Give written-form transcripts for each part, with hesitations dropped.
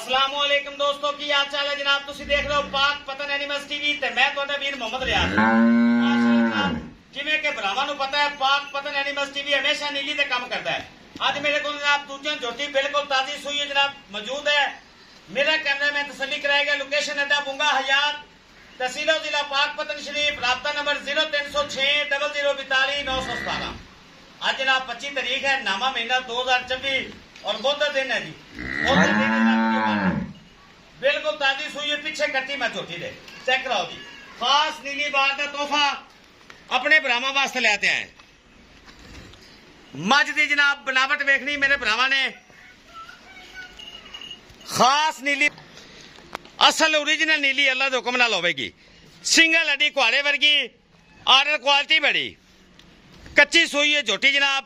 अस्सलामुअलैकुम दोस्तों की हाल चाल है जनाब। तुसी देख रहे हो पाक पतन एनिमल्स टीवी ते मैं तुहाडा वीर मोहम्मद रियाज। माशाअल्लाह जिवें कि भरावां नूं पता है पाक पतन एनिमल्स टीवी हमेशा नीली ते काम करता है। अज मेरे को जनाब दूजन झोटी बिल्कुल ताजी सूई है जनाब मौजूद है। मेरा कैमरा में तसल्ली कराएगा। लोकेशन अड्डा बुंगा हयात तहसील जिला पाक पतन शरीफ। राब्ता नंबर 0306 0042 917। आज जनाब 25 तारीख है, नामा महीना 2024 और बुध दिन है जी। बुध दिन बिल्कुल ताजी सूई है, पीछे कट्टी मैं झोटी दे चेक कराओ जी। खास नीली बार का तोहफा अपने भरावां वास्ते लेते आए। मझ की जनाब बनावट वेखनी मेरे भरावां ने, खास नीली असल ओरिजिनल नीली अल्लाह के हुक्म नाल होवेगी। सिंगल हड्डी कुहाड़े वर्गी, आर्डर क्वालिटी बड़ी, कच्ची सूई है झोटी जनाब।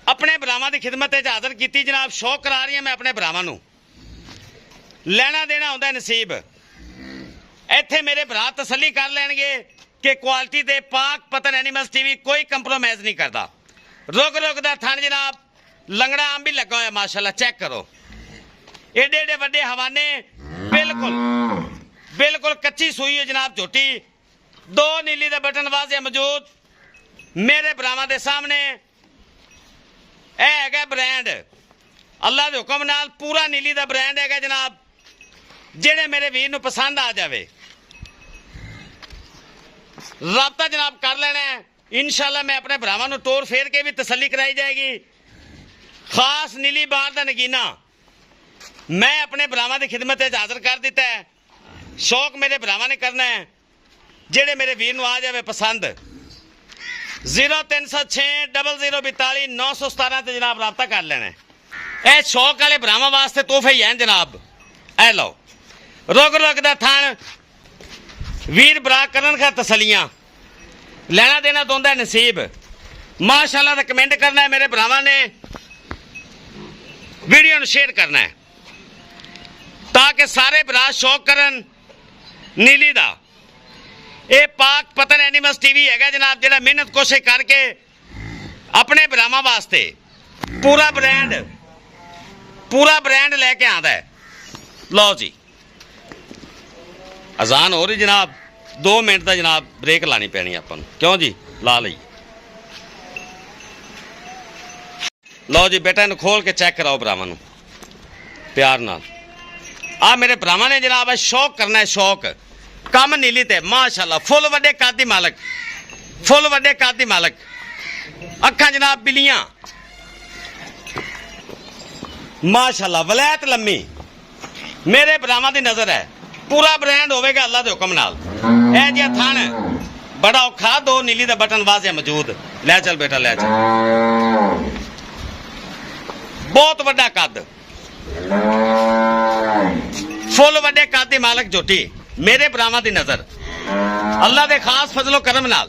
अपने भरावां की खिदमत हाजिर की जनाब। शौक करा रही है मैं अपने भरावां नूं। लेना देना होंदा नसीब। इत्थे मेरे भरा तसल्ली कर लैणगे कि क्वालिटी दे पाक पतन एनिमल्स टीवी कोई कंप्रोमाइज नहीं करता। रुक रुक दा थन जनाब, लंगड़ा आम भी लगा हुआ माशाल्लाह। चेक करो एडे एडे वड्डे हवाने, बिल्कुल बिल्कुल कच्ची सूई है जनाब झोटी। दो नीली दे बटन वाजे मौजूद मेरे भरावां दे सामने। है ब्रांड अल्लाह के हुक्म नाल पूरा नीली का ब्रांड है जनाब। जेड़े मेरे वीर नूं पसंद आ जाए राबता जनाब कर लेना है। इंशाल्लाह मैं अपने भरावां नूं टोर फेर के भी तसल्ली कराई जाएगी। खास नीली बार का नगीना मैं अपने भरावां की खिदमत हाजिर कर दिता है। शौक मेरे भरावां ने करना है। जेड़े मेरे वीर नूं आ जाए पसंद 0306 0042 917 ते जनाब राबता कर लेना है। ए शौक वाले भरावां वास्ते तोहफे ही हैं जनाब। ए लो रुक रुक दा थन वीर भरा करन का तसलियां। लेना देना दोंदा नसीब माशाल्लाह। दा कमेंट करना है मेरे भरावां ने, वीडियो शेयर करना है ताकि सारे भरा शौक करन नीली दा। ये पाक पतन एनिमल्स टीवी है जनाब, जेड़ा मेहनत कोशिश करके अपने भरावां वास्ते पूरा ब्रांड लेके आंदा है। लो जी अजान हो रही जनाब, 2 मिनट का जनाब ब्रेक लानी पैनी अपन। क्यों जी ला ली। लो जी बेटा इन खोल के चेक कराओ भरावां प्यार नाल। आ मेरे भरावां ने जनाब शौक करना है। शौक कम नीली ते माशाल्लाह फुल वड्डे कादी मालक, फुल वड्डे कादी मालक। अखा जनाब बिलियां माशाल्लाह, वलैत लम्मी मेरे भरावां दी नजर है। पूरा ब्रांड होवेगा अल्लाह के हुक्म नाल। ए जिहा थन बड़ा औखा, 2 नीली दा बटन वाजे मौजूद। ले चल बेटा ले चल। बहुत वड्डा कद, फुल वड्डे कद दी मालक झोटी मेरे भरावां दी नजर। अल्लाह दे खास फजलो करम नाल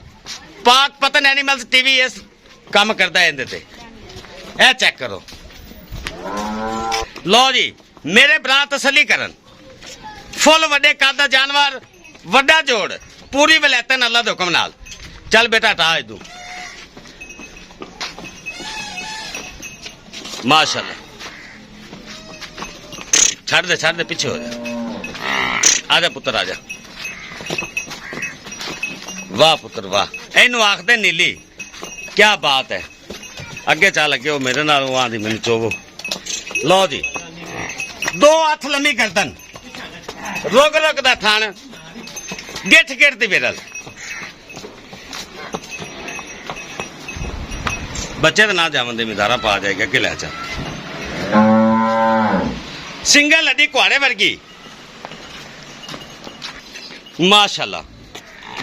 पाक पतन एनिमल्स टीवी इस काम करता है। इहदे ते ए चेक करो। लो जी मेरे भरा तसल्ली करन। फुल वड्डे कद दा जानवर, वड्डा जोड़, पूरी वलैतन अल्लाह दे हुक्म नाल। चल बेटा हटा इदू माशाल्लाह। छड़ दे पीछे हो जा। आजा पुत्र आजा। वाह पुत्र वाह। इनू आखदे नीली, क्या बात है। अगे चल अगे वो मेरे नाल आंदी मैनू चोवो। लो जी 2 हथ लम्मी गर्दन, रुक रुक दा थन, गिठ गिठ दी बिरल। बच्चे तो ना जावन दे मिदारा पा जाएगा कि ले चल। सिंगल हड्डी कुहाड़े वर्गी माशाल्लाह,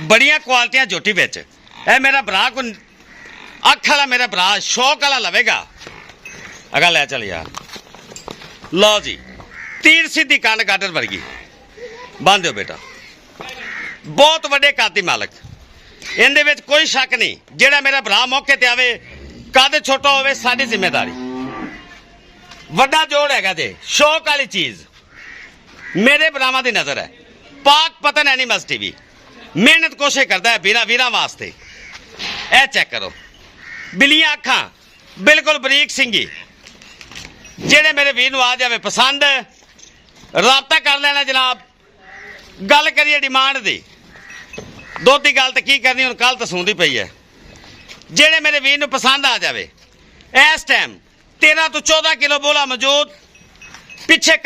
बड़िया क्वालिटियां झोटी बिच। ए मेरा भरा को अख वाला मेरा भरा शौक वाला लवेगा। अगर ले चल यार। लो जी तीर सीधी कंड गाडर वर्गी बन दो बेटा। बहुत वड्डे कादी मालक, इहदे विच कोई शक नहीं। जेड़ा मेरा भरा मौके ते आवे, कद छोटा होवे साडी जिम्मेदारी। वड्डा जोड़ हैगा जे, शौक वाली चीज मेरे भरावां दी नजर है। पाक पतन एनिमल्स टीवी मेहनत कोशिश करता है वीरा वास्ते। ए चेक करो बिलियां अखा, बिल्कुल बरीक सिंगी। जेड़े मेरे वीर नूं आ जावे पसंद ਰਾਬਤਾ ਕਰ ਲੈਣਾ ਜਨਾਬ। ਗੱਲ ਕਰੀਏ ਡਿਮਾਂਡ ਦੀ, ਦੁੱਧ ਦੀ ਗੱਲ ਤਾਂ ਕੀ ਕਰਨੀ, ਹੁਣ ਕੱਲ ਤਾਂ ਸੁਣਦੀ ਪਈ ਹੈ। ਜਿਹੜੇ ਮੇਰੇ ਵੀਰ ਨੂੰ ਪਸੰਦ ਆ ਜਾਵੇ, ਇਸ ਟਾਈਮ 13 ਤੋਂ 14 ਕਿਲੋ ਬੋਲਾ ਮੌਜੂਦ, ਪਿੱਛੇ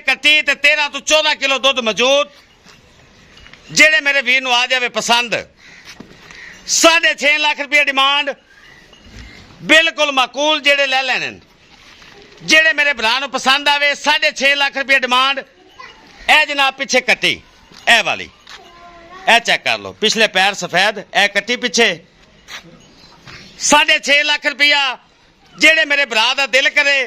ਕੱਟੀ ਤੇ 13 ਤੋਂ 14 ਕਿਲੋ ਦੁੱਧ ਮੌਜੂਦ। ਜਿਹੜੇ ਮੇਰੇ ਵੀਰ ਨੂੰ ਆ ਜਾਵੇ ਪਸੰਦ, 6.5 ਲੱਖ ਰੁਪਏ ਡਿਮਾਂਡ, ਬਿਲਕੁਲ ਮਾਕੂਲ। ਜਿਹੜੇ ਲੈ ਲੈਣੇ, ਜਿਹੜੇ ਮੇਰੇ ਭਰਾ ਨੂੰ ਪਸੰਦ ਆਵੇ, 6.5 ਲੱਖ ਰੁਪਏ ਡਿਮਾਂਡ। ਇਹ ਜਨਾਬ ਪਿੱਛੇ ਕੱਟੀ, ਇਹ ਵਾਲੀ, ਇਹ ਚੈੱਕ ਕਰ ਲਓ, ਪਿਛਲੇ ਪੈਰ ਸਫੈਦ, ਇਹ ਕੱਟੀ ਪਿੱਛੇ, 6.5 ਲੱਖ ਰੁਪਇਆ। ਜਿਹੜੇ ਮੇਰੇ ਭਰਾ ਦਾ ਦਿਲ ਕਰੇ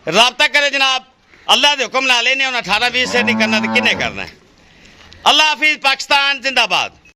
ਰਾਬਤਾ ਕਰੇ ਜਨਾਬ। ਅੱਲਾ ਦੇ ਹੁਕਮ ਨਾਲ ਇਹਨੇ ਹੁਣ 18-20 ਸੇ ਨਹੀਂ ਕਰਨਾ, ਤੇ ਕਿੰਨੇ ਕਰਨਾ ਹੈ। ਅੱਲਾ ਹਾਫਿਜ਼, ਪਾਕਿਸਤਾਨ जिंदाबाद।